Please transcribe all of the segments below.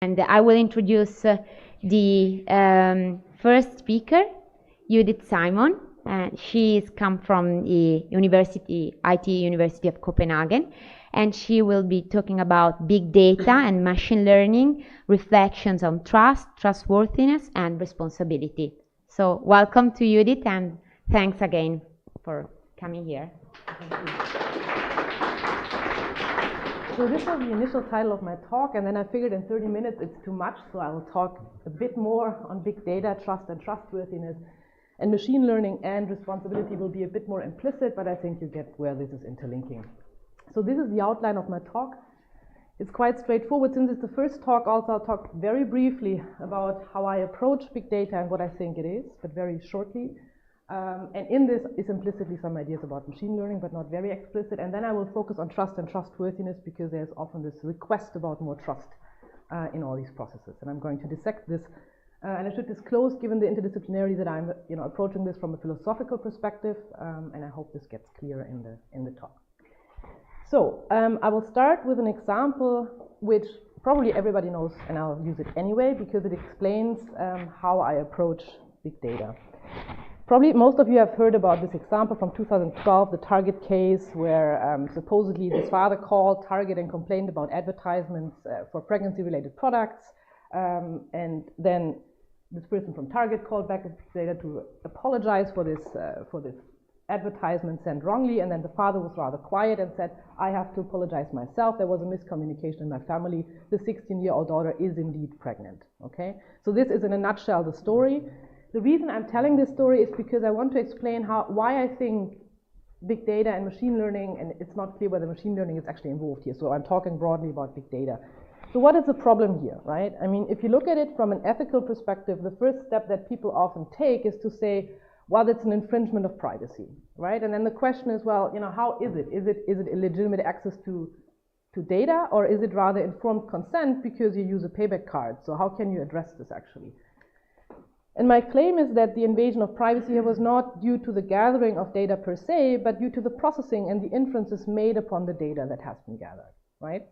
And I will introduce the first speaker, Judith Simon. She's come from the IT University of Copenhagen, and she will be talking about big data and machine learning, reflections on trust, trustworthiness, and responsibility. So welcome to Judith, and thanks again for coming here. So this was the initial title of my talk, and then I figured in 30 minutes it's too much, so I will talk a bit more on big data, trust and trustworthiness, and machine learning and responsibility will be a bit more implicit, but I think you get where this is interlinking. So this is the outline of my talk. It's quite straightforward. Since it's the first talk, also I'll talk very briefly about how I approach big data and what I think it is, but very shortly. And in this is implicitly some ideas about machine learning, but not very explicit. And then I will focus on trust and trustworthiness, because there's often this request about more trust in all these processes. And I'm going to dissect this. And I should disclose, given the interdisciplinarity, that I'm approaching this from a philosophical perspective, and I hope this gets clearer in the talk. So I will start with an example which probably everybody knows, and I'll use it anyway, because it explains how I approach big data. Probably most of you have heard about this example from 2012, the Target case, where supposedly this father called Target and complained about advertisements for pregnancy-related products. And then this person from Target called back later to apologize for this advertisement sent wrongly. And then the father was rather quiet and said, "I have to apologize myself. There was a miscommunication in my family. The 16-year-old daughter is indeed pregnant." Okay, so this is in a nutshell the story. The reason I'm telling this story is because I want to explain why I think big data and machine learning, and it's not clear whether machine learning is actually involved here, so I'm talking broadly about big data. So what is the problem here, right? I mean, if you look at it from an ethical perspective, the first step that people often take is to say, well, it's an infringement of privacy, right? And then the question is, well, how is it? Is it illegitimate access to data, or is it rather informed consent because you use a payback card? So how can you address this actually? And my claim is that the invasion of privacy here was not due to the gathering of data per se, but due to the processing and the inferences made upon the data that has been gathered, right?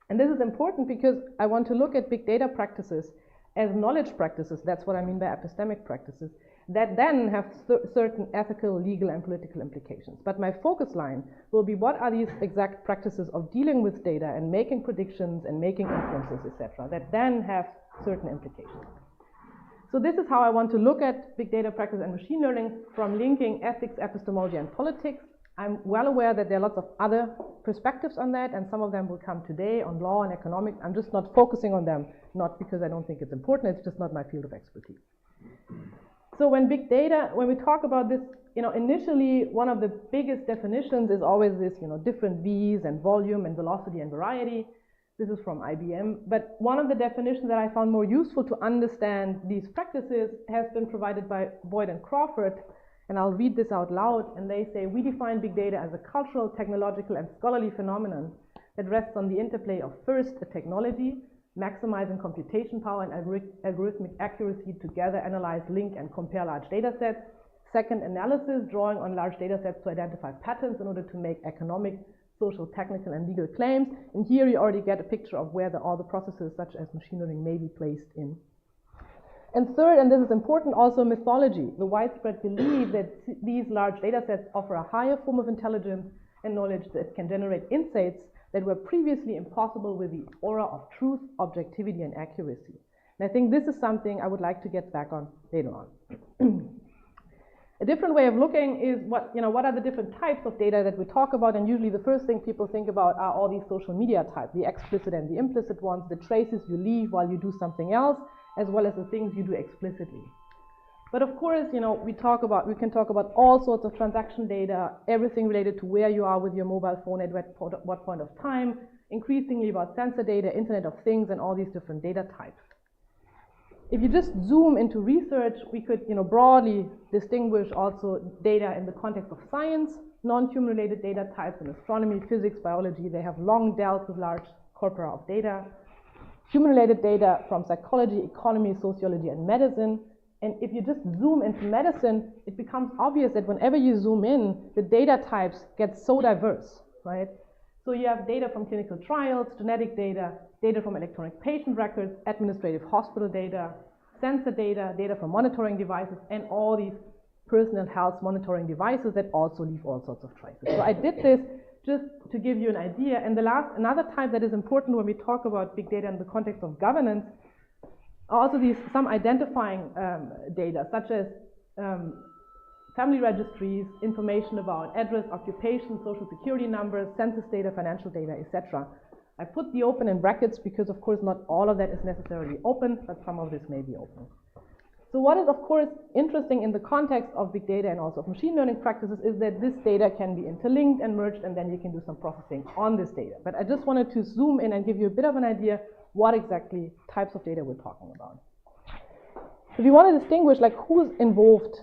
And this is important because I want to look at big data practices as knowledge practices. That's what I mean by epistemic practices, that then have certain ethical, legal, and political implications. But my focus line will be, what are these exact practices of dealing with data and making predictions and making inferences, etc., that then have certain implications. So this is how I want to look at big data practice and machine learning, from linking ethics, epistemology, and politics. I'm well aware that there are lots of other perspectives on that, and some of them will come today on law and economics. I'm just not focusing on them, not because I don't think it's important, it's just not my field of expertise. So when we talk about this, initially one of the biggest definitions is always this, different V's and volume and velocity and variety. This is from IBM, but one of the definitions that I found more useful to understand these practices has been provided by Boyd and Crawford, and I'll read this out loud. And they say, we define big data as a cultural, technological, and scholarly phenomenon that rests on the interplay of, first, a technology, maximizing computation power and algorithmic accuracy to gather, analyze, link, and compare large data sets. Second, analysis, drawing on large data sets to identify patterns in order to make economic, social, technical, and legal claims. And here you already get a picture of where all the processes such as machine learning may be placed in. And third, and this is important, also mythology, the widespread belief that these large data sets offer a higher form of intelligence and knowledge that can generate insights that were previously impossible with the aura of truth, objectivity, and accuracy. And I think this is something I would like to get back on later on. A different way of looking is what are the different types of data that we talk about, and usually the first thing people think about are all these social media types, the explicit and the implicit ones, the traces you leave while you do something else, as well as the things you do explicitly. But of course, we can talk about all sorts of transaction data, everything related to where you are with your mobile phone at what point of time, increasingly about sensor data, Internet of Things, and all these different data types. If you just zoom into research, we could broadly distinguish also data in the context of science, non-human related data types in astronomy, physics, biology. They have long dealt with large corpora of data. Human-related data from psychology, economy, sociology, and medicine. And if you just zoom into medicine, it becomes obvious that whenever you zoom in, the data types get so diverse, right? So you have data from clinical trials, genetic data, data from electronic patient records, administrative hospital data, sensor data, data from monitoring devices, and all these personal health monitoring devices that also leave all sorts of traces. So I did this just to give you an idea. And another type that is important when we talk about big data in the context of governance are also some identifying data, such as family registries, information about address, occupation, social security numbers, census data, financial data, etc. I put the open in brackets because, of course, not all of that is necessarily open, but some of this may be open. So what is, of course, interesting in the context of big data and also of machine learning practices is that this data can be interlinked and merged, and then you can do some processing on this data. But I just wanted to zoom in and give you a bit of an idea what exactly types of data we're talking about. If you want to distinguish like who's involved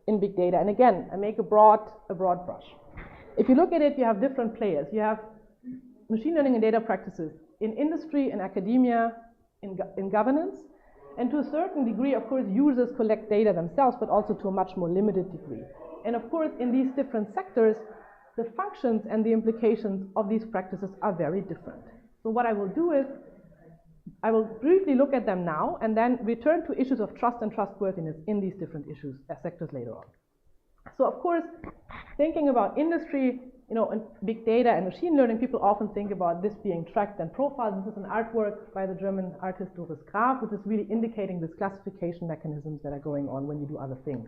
in big data, and again, I make a broad brush. If you look at it, you have different players. You have machine learning and data practices in industry, in academia, in governance, and to a certain degree, of course, users collect data themselves, but also to a much more limited degree. And of course, in these different sectors, the functions and the implications of these practices are very different. So what I will do is, I will briefly look at them now, and then return to issues of trust and trustworthiness in these different sectors later on. So of course, thinking about industry, and big data and machine learning, people often think about this being tracked and profiled. This is an artwork by the German artist Doris Graf, which is really indicating these classification mechanisms that are going on when you do other things.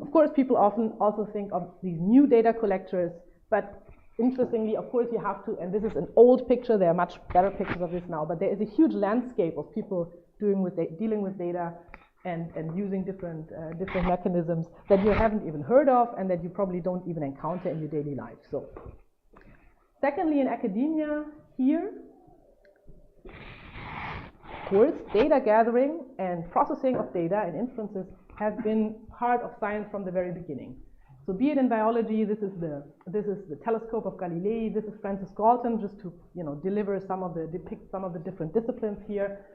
Of course, people often also think of these new data collectors, but interestingly, of course, you have to, and this is an old picture, there are much better pictures of this now, but there is a huge landscape of people dealing with data and using different mechanisms that you haven't even heard of and that you probably don't even encounter in your daily life. So, secondly, in academia, here, of course, data gathering and processing of data and inferences have been part of science from the very beginning. So, be it in biology, this is the telescope of Galilei. This is Francis Galton, just to depict some of the different disciplines here.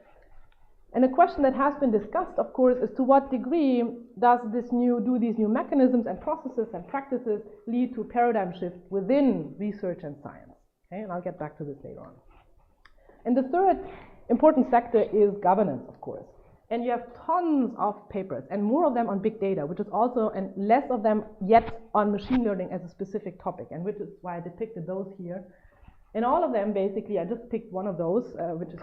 And a question that has been discussed, of course, is to what degree do these new mechanisms and processes and practices lead to a paradigm shift within research and science? Okay, and I'll get back to this later on. And the third important sector is governance, of course. And you have tons of papers, and more of them on big data, which is also, and less of them yet on machine learning as a specific topic, and which is why I depicted those here. And all of them, basically, I just picked one of those, which is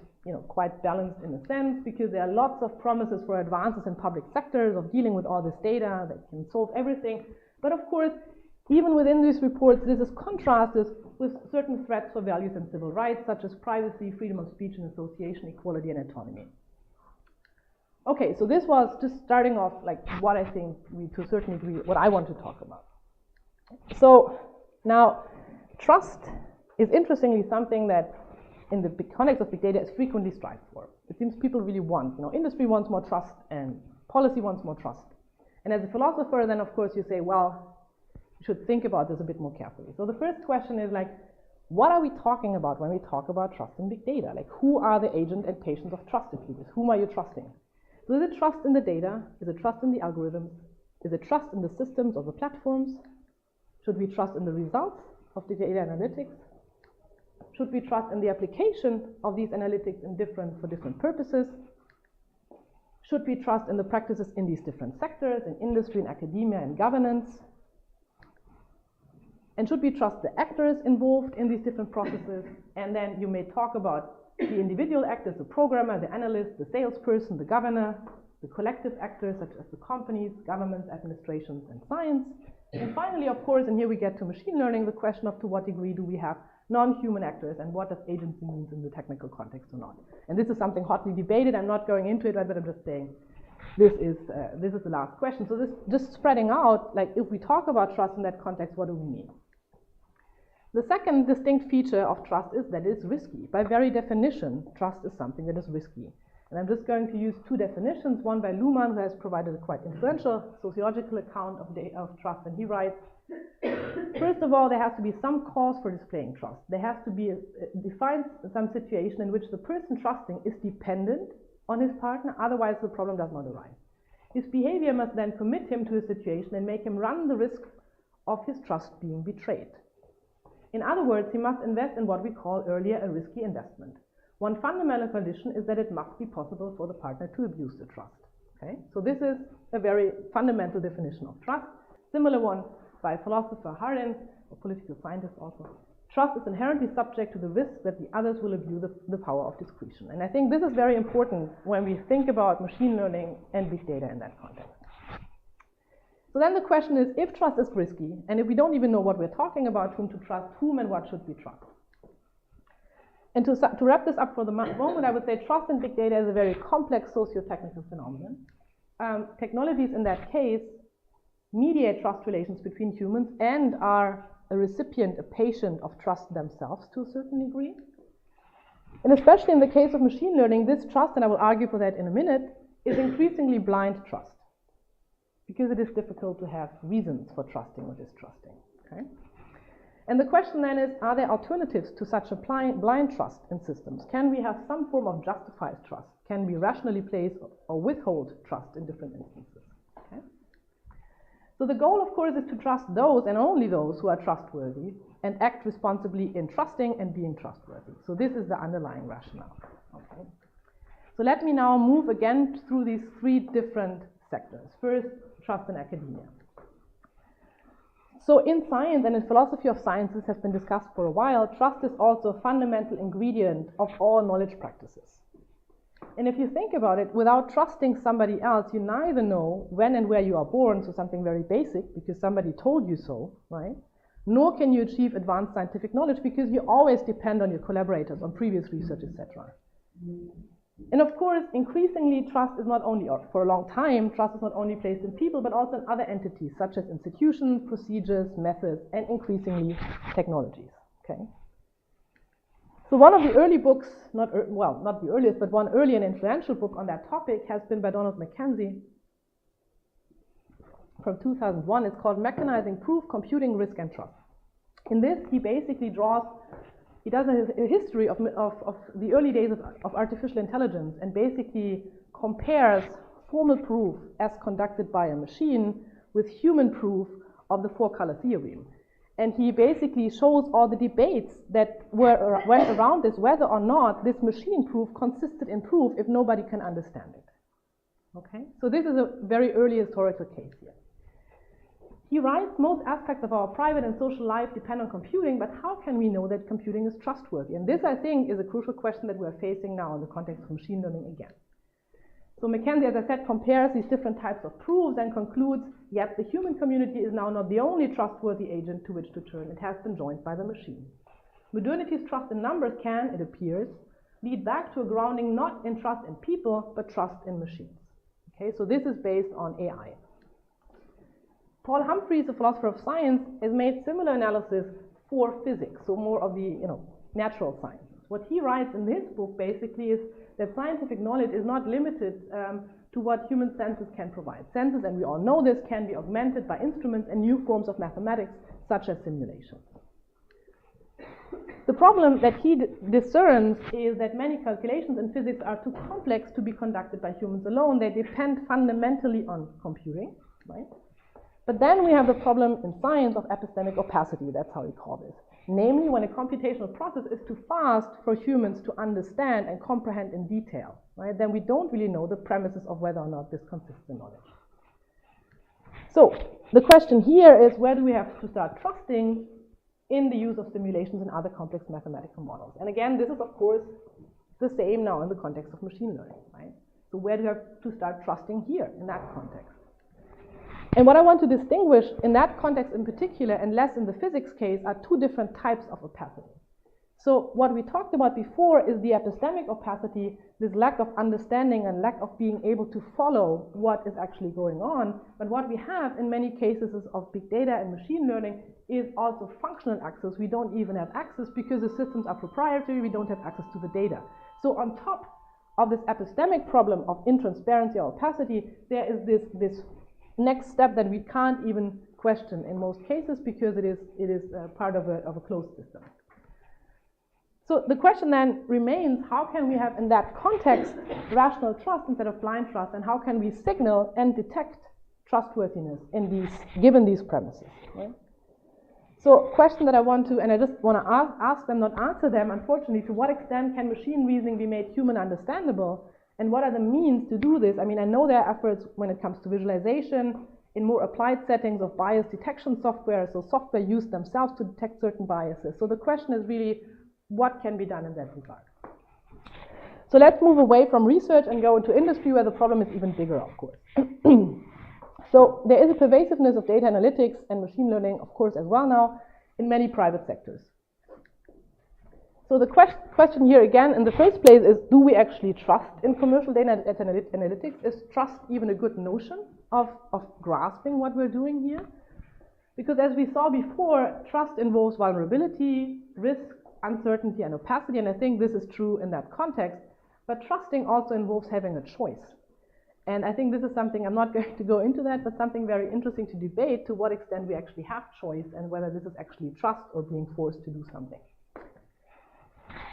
quite balanced in a sense, because there are lots of promises for advances in public sectors of dealing with all this data that can solve everything. But of course, even within these reports, this is contrasted with certain threats for values and civil rights, such as privacy, freedom of speech and association, equality and autonomy. Okay, so this was just starting off like what I think, to a certain degree, what I want to talk about. So now, trust is interestingly something that in the context of big data is frequently strived for. It seems people really want, industry wants more trust and policy wants more trust. And as a philosopher, then of course you say, well, you should think about this a bit more carefully. So the first question is like, what are we talking about when we talk about trust in big data? Like, who are the agent and patients of trust, if you wish? Whom are you trusting? So is it trust in the data? Is it trust in the algorithms? Is it trust in the systems or the platforms? Should we trust in the results of the data analytics? Should we trust in the application of these analytics for different purposes? Should we trust in the practices in these different sectors, in industry, in academia, and governance? And should we trust the actors involved in these different processes? And then you may talk about the individual actors, the programmer, the analyst, the salesperson, the governor, the collective actors such as the companies, governments, administrations, and science. And finally, of course, and here we get to machine learning, the question of to what degree do we have non-human actors and what does agency mean in the technical context or not. And this is something hotly debated. I'm not going into it, but I'm just saying this is the last question. So this just spreading out, like if we talk about trust in that context, what do we mean? The second distinct feature of trust is that it's risky. By very definition, trust is something that is risky. And I'm just going to use two definitions, one by Luhmann, who has provided a quite influential sociological account of trust, and he writes, first of all, there has to be some cause for displaying trust. There has to be defined some situation in which the person trusting is dependent on his partner, otherwise the problem does not arise. His behavior must then commit him to a situation and make him run the risk of his trust being betrayed. In other words, he must invest in what we call earlier a risky investment. one fundamental condition is that it must be possible for the partner to abuse the trust. Okay? So this is a very fundamental definition of trust. Similar one by philosopher Hardin, a political scientist also. Trust is inherently subject to the risk that the others will abuse the power of discretion. And I think this is very important when we think about machine learning and big data in that context. So then the question is, if trust is risky, and if we don't even know what we're talking about, whom to trust, whom and what should we trust? And to wrap this up for the moment, I would say trust in big data is a very complex socio-technical phenomenon. Technologies in that case mediate trust relations between humans and are a recipient, a patient of trust themselves to a certain degree. And especially in the case of machine learning, this trust, and I will argue for that in a minute, is increasingly blind trust, because it is difficult to have reasons for trusting or distrusting. Okay? And the question then is, are there alternatives to such a blind trust in systems? Can we have some form of justified trust? Can we rationally place or withhold trust in different instances? Okay? So the goal, of course, is to trust those and only those who are trustworthy and act responsibly in trusting and being trustworthy. So this is the underlying rationale. Okay? So let me now move again through these three different sectors. First, trust in academia. So in science and in philosophy of science, this has been discussed for a while, trust is also a fundamental ingredient of all knowledge practices. And if you think about it, without trusting somebody else, you neither know when and where you are born, so something very basic, because somebody told you so, right? Nor can you achieve advanced scientific knowledge, because you always depend on your collaborators, on previous research, etc. And of course, increasingly, trust is not only, or for a long time, trust is not only placed in people, but also in other entities, such as institutions, procedures, methods, and increasingly technologies. Okay? So one of the early books, not the earliest, but one early and influential book on that topic has been by Donald McKenzie from 2001. It's called Mechanizing Proof, Computing, Risk, and Trust. In this, he basically does a history of the early days of artificial intelligence and basically compares formal proof as conducted by a machine with human proof of the four-color theorem. And he basically shows all the debates that went around this, whether or not this machine proof consisted in proof if nobody can understand it. Okay? So this is a very early historical case here. He writes, most aspects of our private and social life depend on computing, but how can we know that computing is trustworthy? And this, I think, is a crucial question that we're facing now in the context of machine learning again. So McKenzie, as I said, compares these different types of proofs and concludes, yes, the human community is now not the only trustworthy agent to which to turn. It has been joined by the machine. Modernity's trust in numbers can, it appears, lead back to a grounding not in trust in people, but trust in machines. Okay, so this is based on AI. Paul Humphreys, a philosopher of science, has made similar analysis for physics, so more of the natural sciences. What he writes in his book basically is that scientific knowledge is not limited to what human senses can provide. Senses, and we all know this, can be augmented by instruments and new forms of mathematics, such as simulation. The problem that he discerns is that many calculations in physics are too complex to be conducted by humans alone. They depend fundamentally on computing, right? But then we have the problem in science of epistemic opacity, that's how we call this. Namely, when a computational process is too fast for humans to understand and comprehend in detail, right, then we don't really know the premises of whether or not this consists in knowledge. So the question here is, where do we have to start trusting in the use of simulations and other complex mathematical models? And again, this is, of course, the same now in the context of machine learning, right? So where do we have to start trusting here in that context? And what I want to distinguish in that context in particular, and less in the physics case, are two different types of opacity. So what we talked about before is the epistemic opacity, this lack of understanding and lack of being able to follow what is actually going on. But what we have in many cases of big data and machine learning is also functional access. We don't even have access because the systems are proprietary. We don't have access to the data. So on top of this epistemic problem of intransparency or opacity, there is this next step that we can't even question in most cases because it is part of a closed system. So the question then remains, how can we have in that context rational trust instead of blind trust, and how can we signal and detect trustworthiness in given these premises? Right? So question that I want to, and I just want to ask them, not answer them, unfortunately, to what extent can machine reasoning be made human understandable? And what are the means to do this? I mean, I know there are efforts when it comes to visualization in more applied settings of bias detection software, so software used themselves to detect certain biases. So the question is really, what can be done in that regard? So let's move away from research and go into industry, where the problem is even bigger, of course. So there is a pervasiveness of data analytics and machine learning, of course, as well now, in many private sectors. So the question here again, in the first place, is do we actually trust in commercial data analytics? Is trust even a good notion of grasping what we're doing here? Because as we saw before, trust involves vulnerability, risk, uncertainty, and opacity, and I think this is true in that context. But trusting also involves having a choice. And I think this is something, I'm not going to go into that, but something very interesting to debate, to what extent we actually have choice and whether this is actually trust or being forced to do something.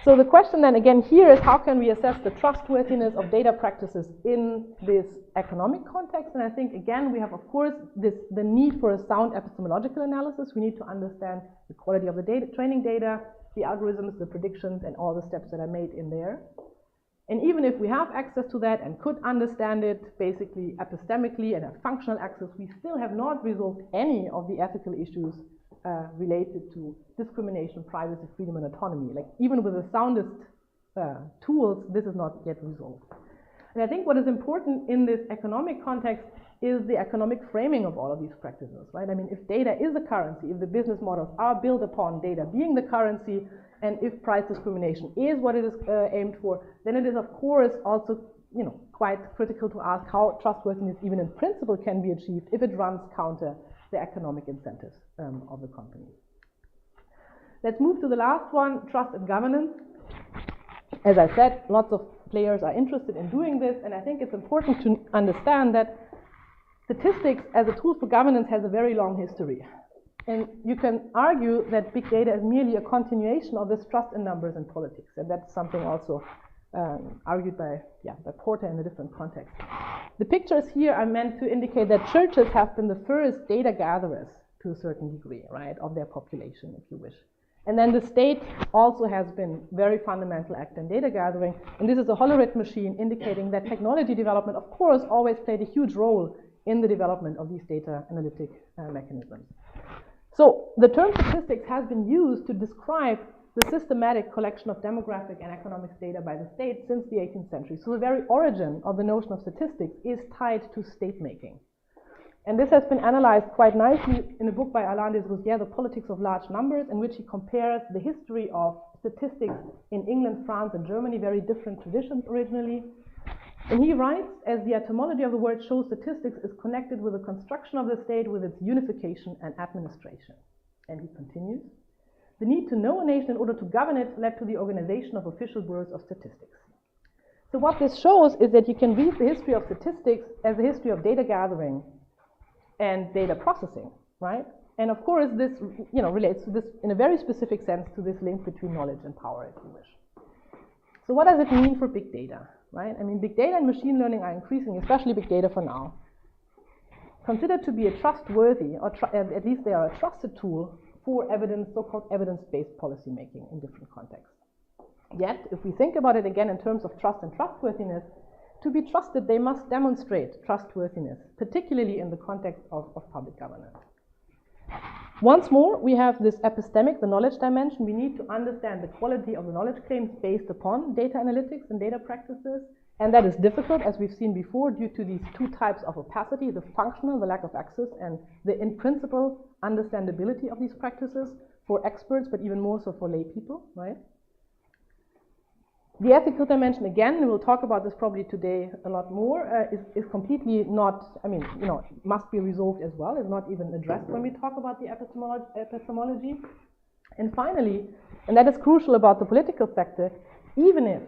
So the question then again here is, how can we assess the trustworthiness of data practices in this economic context? And I think again we have, of course, the need for a sound epistemological analysis. We need to understand the quality of the data, training data, the algorithms, the predictions, and all the steps that are made in there. And even if we have access to that and could understand it basically epistemically and have functional access, we still have not resolved any of the ethical issues related to discrimination, privacy, freedom, and autonomy. Like even with the soundest tools, this is not yet resolved. And I think what is important in this economic context is the economic framing of all of these practices, right? I mean, if data is a currency, if the business models are built upon data being the currency, and if price discrimination is what it is aimed for, then it is of course also, quite critical to ask how trustworthiness even in principle can be achieved if it runs counter the economic incentives of the company. Let's move to the last one, trust and governance. As I said, lots of players are interested in doing this, and I think it's important to understand that statistics as a tool for governance has a very long history. And you can argue that big data is merely a continuation of this trust in numbers in politics, and that's something also argued by Porter in a different context. The pictures here are meant to indicate that churches have been the first data gatherers to a certain degree, right, of their population, if you wish. And then the state also has been very fundamental actor in data gathering, and this is a Hollerith machine indicating that technology development, of course, always played a huge role in the development of these data analytic mechanisms. So the term statistics has been used to describe the systematic collection of demographic and economics data by the state since the 18th century. So the very origin of the notion of statistics is tied to state making. And this has been analyzed quite nicely in a book by Alain Desrosiers, The Politics of Large Numbers, in which he compares the history of statistics in England, France, and Germany, very different traditions originally. And he writes, as the etymology of the word shows, statistics is connected with the construction of the state, with its unification and administration. And he continues, the need to know a nation in order to govern it led to the organization of official bureaus of statistics. So what this shows is that you can read the history of statistics as a history of data gathering and data processing, right? And of course, this relates to this in a very specific sense to this link between knowledge and power, if you wish. So what does it mean for big data, right? I mean, big data and machine learning are increasing, especially big data for now, considered to be a trustworthy, or at least they are a trusted tool for evidence, so-called evidence-based policymaking in different contexts. Yet, if we think about it again in terms of trust and trustworthiness, to be trusted, they must demonstrate trustworthiness, particularly in the context of public governance. Once more, we have this epistemic, the knowledge dimension. We need to understand the quality of the knowledge claims based upon data analytics and data practices. And that is difficult, as we've seen before, due to these two types of opacity, the functional, the lack of access, and the, in principle, understandability of these practices for experts, but even more so for lay people, right? The ethical dimension, again, we'll talk about this probably today a lot more, is completely not, must be resolved as well. It's not even addressed when we talk about the epistemology. And finally, and that is crucial about the political sector, even if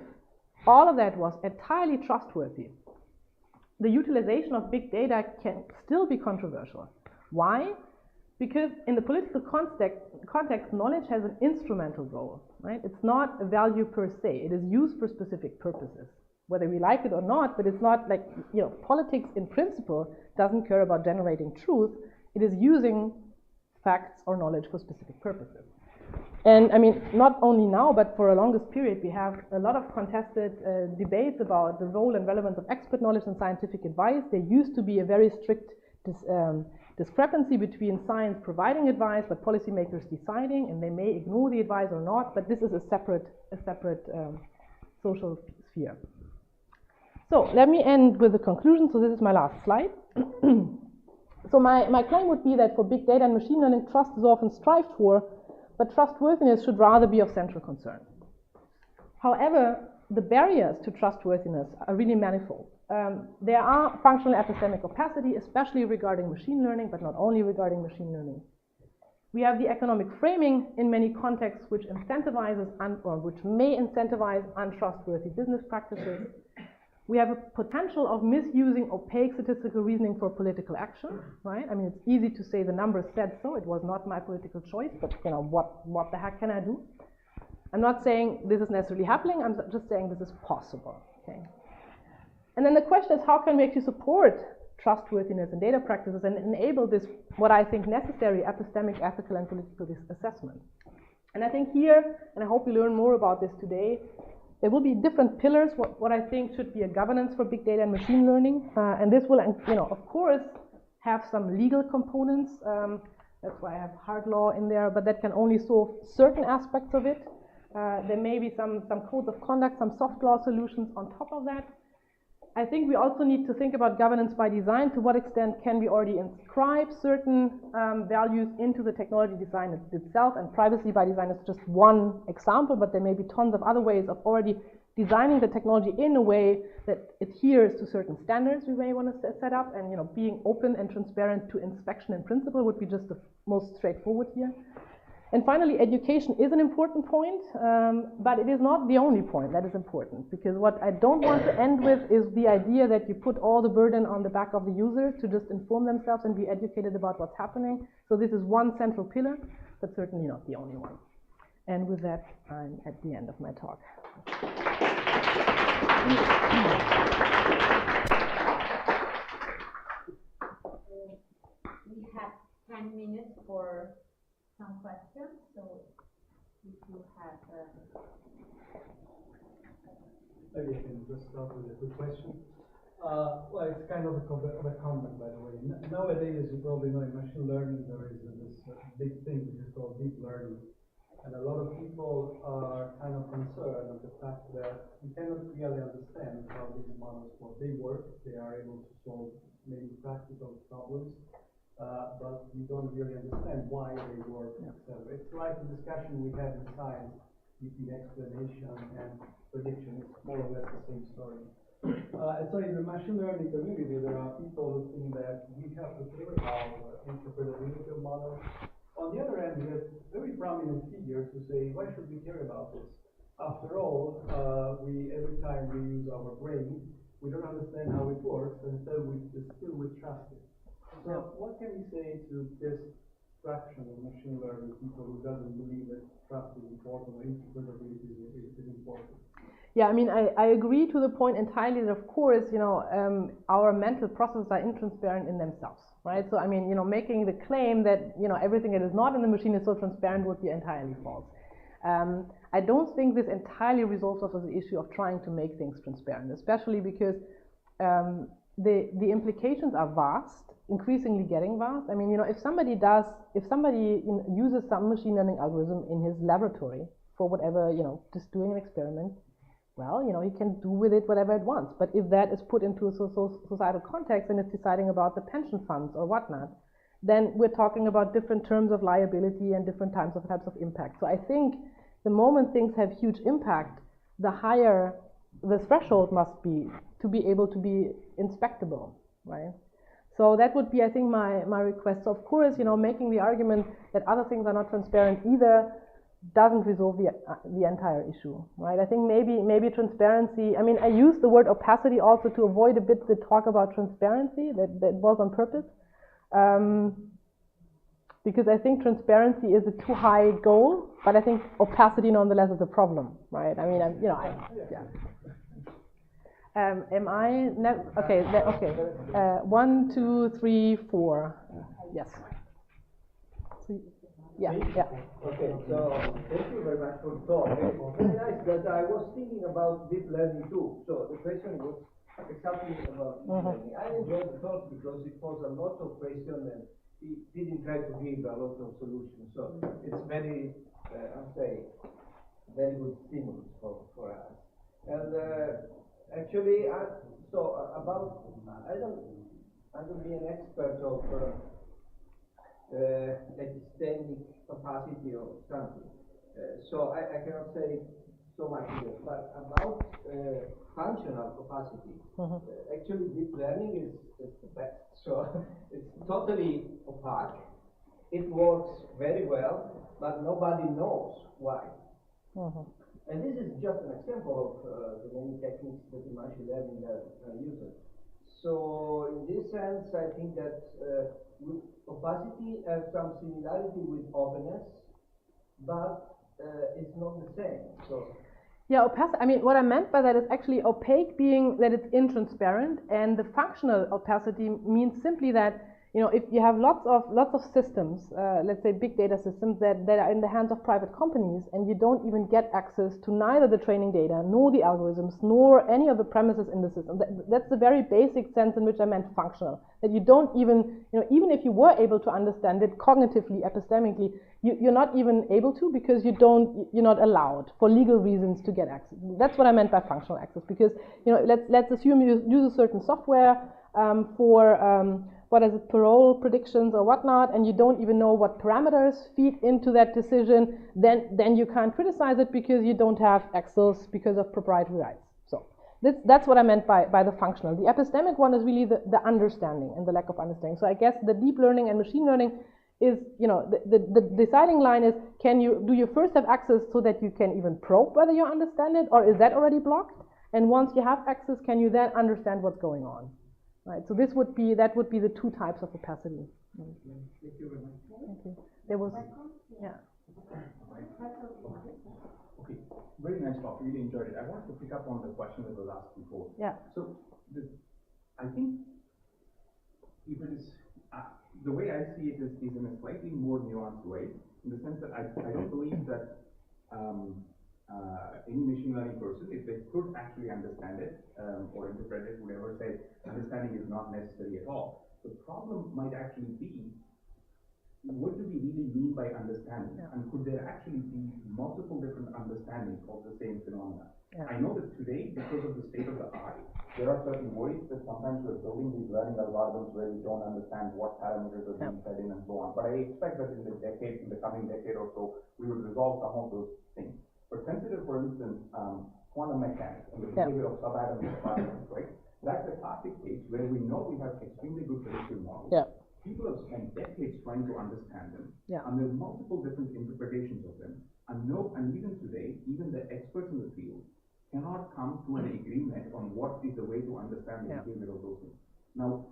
all of that was entirely trustworthy, the utilization of big data can still be controversial. Why? Because in the political context, knowledge has an instrumental role, right? It's not a value per se. It is used for specific purposes, whether we like it or not, but it's not like, politics in principle doesn't care about generating truth. It is using facts or knowledge for specific purposes. And I mean, not only now, but for a longest period, we have a lot of contested debates about the role and relevance of expert knowledge and scientific advice. There used to be a very strict discrepancy between science providing advice, but policymakers deciding, and they may ignore the advice or not, but this is a separate social sphere. So let me end with a conclusion. So this is my last slide. So my claim would be that for big data and machine learning, trust is often strived for, but trustworthiness should rather be of central concern. However, the barriers to trustworthiness are really manifold. There are functional epistemic opacity, especially regarding machine learning, but not only regarding machine learning. We have the economic framing in many contexts which incentivizes or which may incentivize untrustworthy business practices. We have a potential of misusing opaque statistical reasoning for political action, right? I mean, it's easy to say the numbers said so, it was not my political choice, but you know, what the heck can I do? I'm not saying this is necessarily happening, I'm just saying this is possible, okay? And then the question is, how can we actually support trustworthiness in data practices and enable this, what I think necessary epistemic, ethical, and political assessment? And I think here, and I hope we learn more about this today, there will be different pillars, what I think should be a governance for big data and machine learning. And this will, you know, of course, have some legal components. That's why I have hard law in there, but that can only solve certain aspects of it. There may be some codes of conduct, some soft law solutions on top of that. I think we also need to think about governance by design. To what extent can we already inscribe certain values into the technology design itself? And privacy by design is just one example, but there may be tons of other ways of already designing the technology in a way that adheres to certain standards we may want to set up. And you know, being open and transparent to inspection in principle would be just the most straightforward here. And finally, education is an important point, but it is not the only point that is important, because what I don't want to end with is the idea that you put all the burden on the back of the users to just inform themselves and be educated about what's happening. So this is one central pillar, but certainly not the only one. And with that, I'm at the end of my talk. We have 10 minutes for some questions, so if you have maybe I can just start with a quick question. Well, it's kind of a comment, by the way. Nowadays, as you probably know, in machine learning, there is this big thing which is called deep learning. And a lot of people are kind of concerned of the fact that we cannot really understand how these models work. They work, they are able to solve maybe practical problems, but we don't really understand why they work, etc. It's like the discussion we had in science between explanation and prediction. It's more or less the same story. And so in the machine learning community, there are people who think that we have to care about interpretability of models. On the other hand, we have very prominent figures who say, why should we care about this? After all, every time we use our brain, we don't understand how it works, and so still we trust it. So what can we say to this fraction of machine learning people who doesn't believe that trust is important or interpretability is important? Yeah, I mean, I agree to the point entirely that, of course, you know, our mental processes are intransparent in themselves, right? So, I mean, you know, making the claim that, you know, everything that is not in the machine is so transparent would be entirely false. I don't think this entirely resolves also the issue of trying to make things transparent, especially because the implications are vast, increasingly getting vast. I mean, you know, if somebody uses some machine learning algorithm in his laboratory for whatever, you know, just doing an experiment, well, you know, he can do with it whatever it wants. But if that is put into a societal context and it's deciding about the pension funds or whatnot, then we're talking about different terms of liability and different types of impact. So I think the moment things have huge impact, the higher the threshold must be to be able to be inspectable, right? So that would be, I think, my request. So of course, you know, making the argument that other things are not transparent either doesn't resolve the entire issue, right? I think maybe transparency, I mean, I use the word opacity also to avoid a bit the talk about transparency, that was on purpose, because I think transparency is a too high goal, but I think opacity nonetheless is a problem, right? I mean, yeah. Am I, okay, okay, 1, 2, 3, 4, yes. Yeah. Okay, so thank you very much for the talk. Very nice that I was thinking about deep learning too. So the question was exactly about deep learning. I enjoyed the talk because it posed a lot of questions and it didn't try to give a lot of solutions. So it's very, I'll say, very good stimulus for us. And actually, about I don't be an expert of epistemic capacity or something. So I cannot say so much here. But about functional capacity, actually deep learning is the best. So it's totally opaque. It works very well, but nobody knows why. And this is just an example of the many techniques that the machine learning are using. So in this sense, I think that opacity has some similarity with openness, but it's not the same. So yeah, opacity. I mean, what I meant by that is actually opaque being that it's intransparent, and the functional opacity means simply that, you know, if you have lots of systems, let's say big data systems that are in the hands of private companies, and you don't even get access to neither the training data, nor the algorithms, nor any of the premises in the system. That's the very basic sense in which I meant functional. That you don't even, you know, even if you were able to understand it cognitively, epistemically, you're not even able to, because you're not allowed for legal reasons to get access. That's what I meant by functional access. Because, you know, let's assume you use a certain software for what is it, parole predictions or whatnot, and you don't even know what parameters feed into that decision, then you can't criticize it because you don't have access because of proprietary rights. So that's what I meant by the functional. The epistemic one is really the understanding and the lack of understanding. So I guess the deep learning and machine learning is, you know, the deciding line is, do you first have access so that you can even probe whether you understand it, or is that already blocked? And once you have access, can you then understand what's going on? Right, so that would be the two types of opacity. Thank you very much. Thank you. There was, yeah. Okay, very nice talk. Really enjoyed it. I wanted to pick up on the question that was asked before. Yeah. So, I think if it is the way I see it is in a slightly more nuanced way, in the sense that I don't believe that any machine learning person, if they could actually understand it or interpret it, would ever say understanding is not necessary at all. The problem might actually be, what do we really mean by understanding? Yeah. And could there actually be multiple different understandings of the same phenomena? Yeah. I know that today, because of the state of the art, there are certain worries that sometimes we're building these learning algorithms where we don't understand what parameters are being fed in and so on. But I expect that in the coming decade or so, we would resolve some of those things. But consider, for instance, quantum mechanics and the behavior of subatomic particles, right? That's a classic case where we know we have extremely good predictive models. Yeah. People have spent decades trying to understand them, and there's multiple different interpretations of them. And even today, even the experts in the field cannot come to an agreement on what is the way to understand the behavior of those things. Now,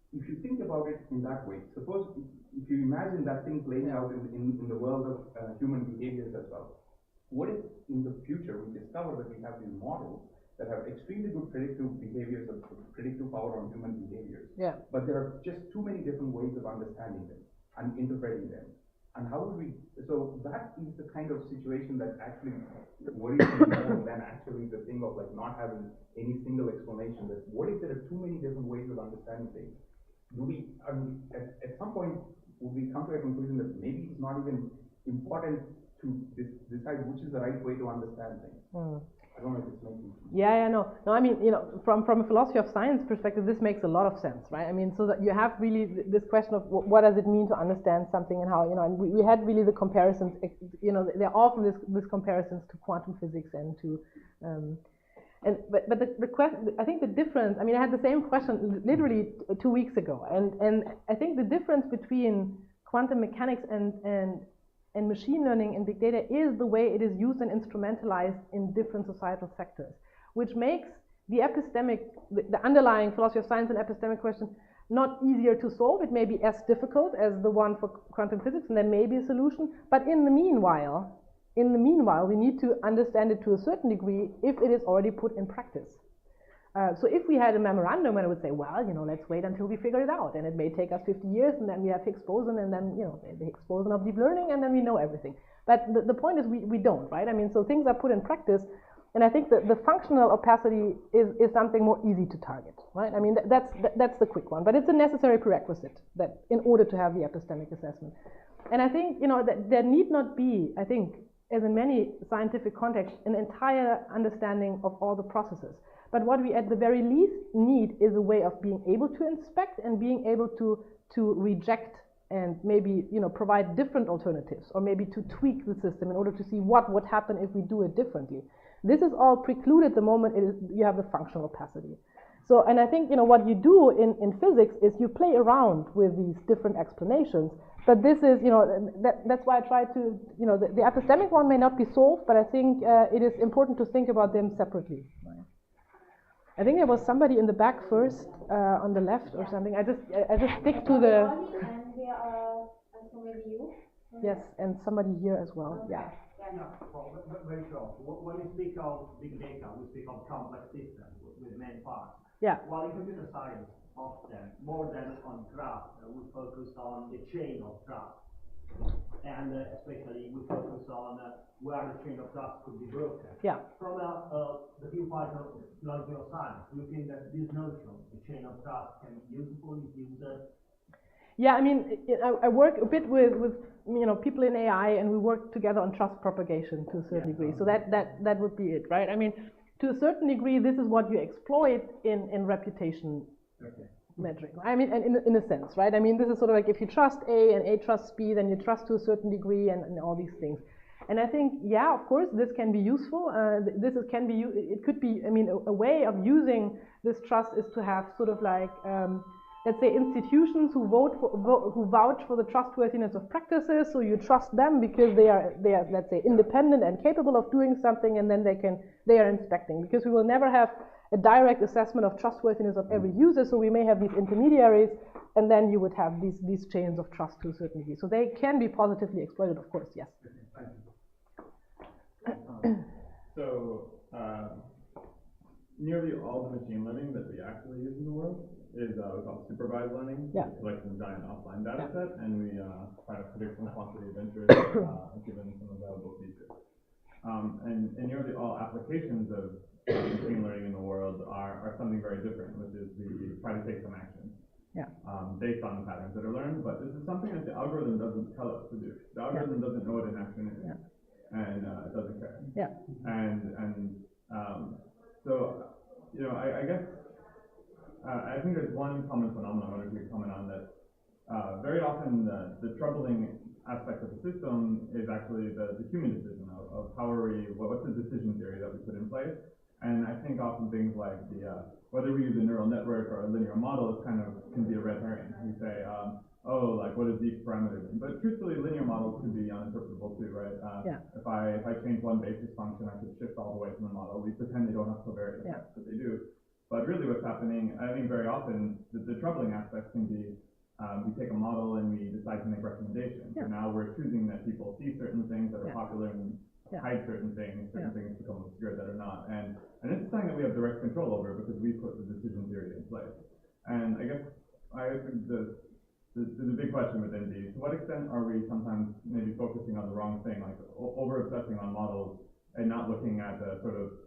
if you think about it in that way, suppose if you imagine that thing playing out in the world of human behaviors as well. What if in the future we discover that we have these models that have extremely good predictive behaviors, and predictive power on human behaviors, but there are just too many different ways of understanding them and interpreting them? And how would we, so that is the kind of situation that actually worries me more than actually the thing of like not having any single explanation. That what if there are too many different ways of understanding things? Do we, at some point, would we come to a conclusion that maybe it's not even important to decide which is the right way to understand things? I don't know if it's making sense. No, I mean, you know, from a philosophy of science perspective, this makes a lot of sense, right? I mean, so that you have really this question of what does it mean to understand something, and how, you know, and we had really the comparisons, you know, there are often this comparisons to quantum physics and to, but the question, I think the difference, I mean, I had the same question literally 2 weeks ago, and I think the difference between quantum mechanics and machine learning and big data is the way it is used and instrumentalized in different societal sectors, which makes the epistemic, the underlying philosophy of science and epistemic question not easier to solve. It may be as difficult as the one for quantum physics, and there may be a solution, but in the meanwhile, we need to understand it to a certain degree if it is already put in practice. So if we had a memorandum and I would say, well, let's wait until we figure it out, and it may take us 50 years, and then we have Higgs boson, and then, the Higgs boson of deep learning, and then we know everything. But the point is we don't, right? I mean, so things are put in practice, and I think that the functional opacity is something more easy to target, right? I mean, that's the quick one, but it's a necessary prerequisite that in order to have the epistemic assessment. And I think, that there need not be, I think, as in many scientific contexts, an entire understanding of all the processes. But what we at the very least need is a way of being able to inspect and being able to reject and maybe provide different alternatives, or maybe to tweak the system in order to see what would happen if we do it differently. This is all precluded the moment you have the functional opacity. So, and I think what you do in physics is you play around with these different explanations. But this is that's why I try to the epistemic one may not be solved, but I think it is important to think about them separately. I think there was somebody in the back first, on the left or something. I just stick to the. And here are so maybe you. Yes, and somebody here as well. Okay. Yeah. Well, very short. When we speak of big data, we speak of complex systems with many parts. Yeah. While in computer science, often more than on graph, we focus on the chain of graph, and especially we focus on where the chain of graph could be broken. Yeah. From the viewpoint of logical science, do you think that this notion, the chain of graph, can be useful if used? Yeah, I mean, I work a bit with people in AI, and we work together on trust propagation to a certain degree. So that would be it, right? I mean, to a certain degree, this is what you exploit in reputation metric. I mean, and in a sense, right? I mean, this is sort of like if you trust A and A trusts B, then you trust to a certain degree, and all these things. And I think, yeah, of course, this can be useful. It could be. I mean, a way of using this trust is to have sort of like, let's say, institutions who vouch for the trustworthiness of practices. So you trust them because they are let's say independent and capable of doing something, and then they are inspecting. Because we will never have a direct assessment of trustworthiness of every user. So we may have these intermediaries, and then you would have these chains of trust to a certain degree. So they can be positively exploited, of course. Yes. So nearly all the machine learning that we actually use in the world is we call it supervised learning. Yeah. We collect a giant offline data set, and we try to predict some quantity of interest given some available features. And nearly all applications of machine learning in the world are something very different, which is we try to take some action based on the patterns that are learned. But this is something that the algorithm doesn't tell us to do. The algorithm doesn't know what an action is, and it doesn't care. Yeah. So I guess. I think there's one common phenomenon I wanted to comment on that very often the troubling aspect of the system is actually the human decision of what's the decision theory that we put in place. And I think often things like whether we use a neural network or a linear model can be a red herring. We say, what does each parameter mean? But truthfully, linear models can be uninterpretable too, right? If I change one basis function, I could shift all the way from the model. We pretend they don't have covariate effects, but they do. But really what's happening, I think very often, the troubling aspects can be we take a model and we decide to make recommendations. And now we're choosing that people see certain things that are popular and hide certain things become obscure that are not. And it's something that we have direct control over because we put the decision theory in place. And I guess there's a big question within these. To what extent are we sometimes maybe focusing on the wrong thing, like over-obsessing on models and not looking at the sort of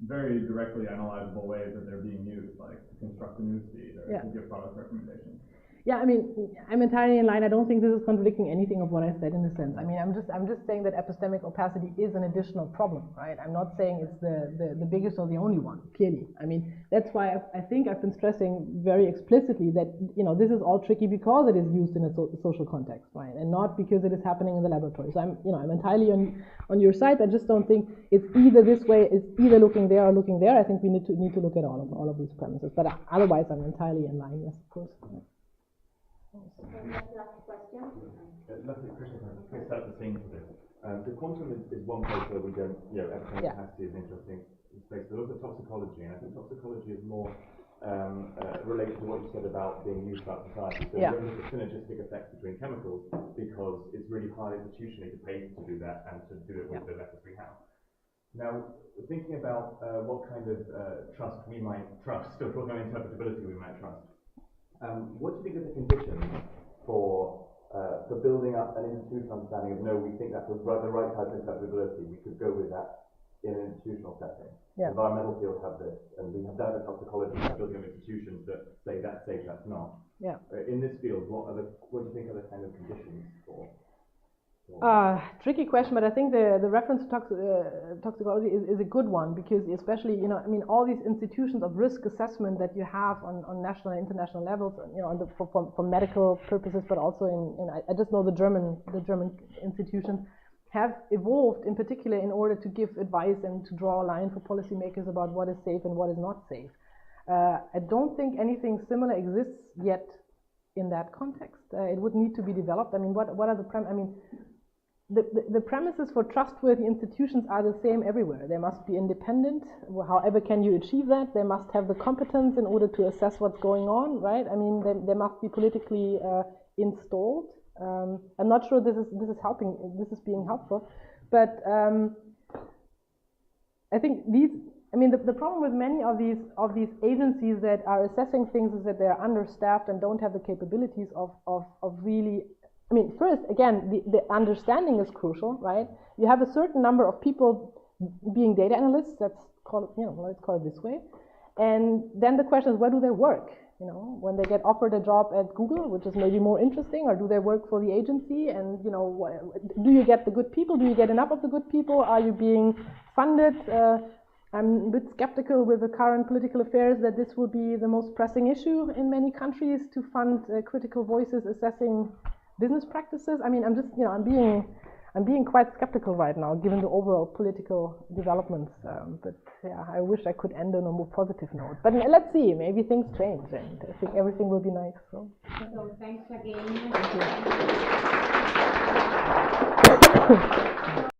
very directly analyzable ways that they're being used, like to construct a newsfeed or to give product recommendations? Yeah, I mean, I'm entirely in line. I don't think this is contradicting anything of what I said in a sense. I mean, I'm just saying that epistemic opacity is an additional problem, right? I'm not saying it's the biggest or the only one, clearly. I mean, that's why I think I've been stressing very explicitly that, this is all tricky because it is used in a social context, right? And not because it is happening in the laboratory. So I'm entirely on your side. I just don't think it's either this way, it's either looking there or looking there. I think we need to look at all of these premises. But otherwise, I'm entirely in line, yes, of course. Last question. Nothing, Christian, can set the scene for this. The quantum is one place where we don't, epistemic capacity is an interesting space. But also toxicology, and I think toxicology is more related to what you said about being used by society. So we don't look at synergistic effects between chemicals because it's really hard institutionally to pay to do that and to do it with the methods we have. Now, thinking about what kind of trust we might trust, or what kind of interpretability we might trust, what do you think are the conditions for building up an institutional understanding of, no, we think that's the right type of interpretability, we could go with that in an institutional setting? Yeah. Environmental fields have this, and we have data toxicology building up institutions that say that's safe, that's not. Yeah. In this field, what do you think are the kind of conditions for? Tricky question, but I think the reference to toxicology is a good one, because especially, I mean, all these institutions of risk assessment that you have on national and international levels, for medical purposes, but also I just know the German institutions have evolved in particular in order to give advice and to draw a line for policymakers about what is safe and what is not safe. I don't think anything similar exists yet in that context. It would need to be developed. I mean, what are the premises for trustworthy institutions are the same everywhere. They must be independent. However can you achieve that? They must have the competence in order to assess what's going on, right? I mean, they must be politically installed. I'm not sure this is being helpful, but I think the problem with many of these agencies that are assessing things is that they are understaffed and don't have the capabilities of really. I mean, first, again, the understanding is crucial, right? You have a certain number of people being data analysts, let's call it this way. And then the question is, where do they work? When they get offered a job at Google, which is maybe more interesting, or do they work for the agency? And, do you get the good people? Do you get enough of the good people? Are you being funded? I'm a bit skeptical with the current political affairs that this will be the most pressing issue in many countries, to fund critical voices assessing business practices. I mean, I'm being quite skeptical right now, given the overall political developments. But yeah, I wish I could end on a more positive note. But let's see, maybe things change, and I think everything will be nice. So thanks again. Thank you.